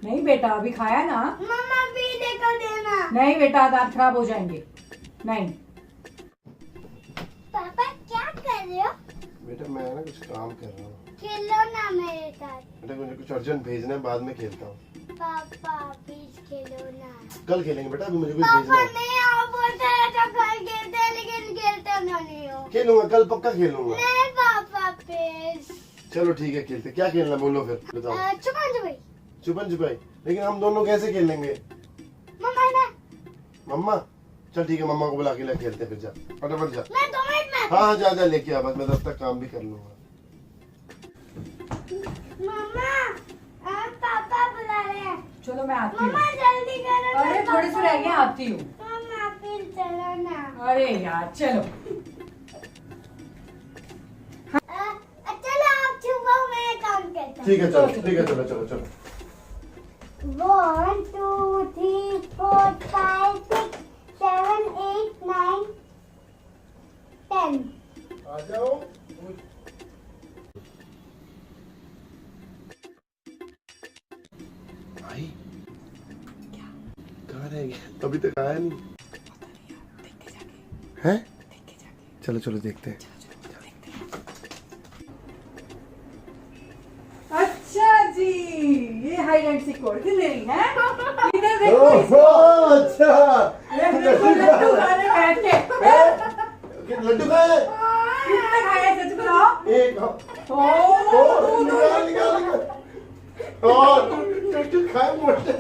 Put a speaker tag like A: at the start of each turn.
A: नहीं बेटा अभी खाया ना।
B: मम्मा भी लेकर देना।
A: नहीं बेटा दांत खराब हो जाएंगे। नहीं
B: पापा क्या कर रहे हो?
C: बेटा मैं ना कुछ काम कर रहा हूँ।
B: खेलो ना मेरे साथ।
C: बेटा मुझे कुछ अर्जेंट भेजना है, बाद में खेलता हूँ।
B: पापा प्लीज खेलो ना।
C: कल खेलेंगे बेटा, अभी मुझे कुछ
B: पापा
C: भेजना है।
B: नहीं आप बोलते हैं तो कल खेलते हैं लेकिन खेलते नहीं हो।
C: खेलूंगा कल, पक्का खेलूंगा।
B: नहीं पापा प्लीज।
C: चलो ठीक है खेलते। क्या खेलना बोलो फिर बताओ।
B: छुपन छुपाई।
C: छुपन छुपाई? लेकिन हम दोनों कैसे खेलेंगे?
B: मम्मा ना।
C: मम्मा? चल ठीक है, मम्मा को बुला के ले खेलते हैं फिर। जा फटाफट जा।
B: मैं 2 मिनट में।
C: हाँ हाँ जा जा लेके आ, बस मैं तब तक काम भी कर लूंगा।
B: मम्मा पापा बुला रहे हैं।
A: चलो मैं आती हूँ।
B: मम्मा जल्दी करो।
A: अरे थोड़े से रह गए, आती हूँ।
B: मम्मा फिर चलो ना।
A: अरे यार चलो।
B: चलो आप छुपाओ, मैं काम करता हूँ।
C: ठीक है चलो, ठीक है चलो चलो चलो।
B: 1 2 3 4 5 6 7 8 9 10।
C: आ जाओ। भाई कहाँ रह गया? अभी तक आया नहीं है। चलो चलो देखते हैं।
A: अच्छा जी, ये हाइड एंड सीक कोड की मेरी है। इधर देखो
C: ओह
A: इसको।
C: अच्छा,
A: ये देखो लड्डू खा रहे बैठ के।
C: लड्डू खाए?
A: कितने खाए सच बताओ?
C: एक।
A: ओ
C: निकाल निकाल निकाल। और लड्डू खाए मोटे।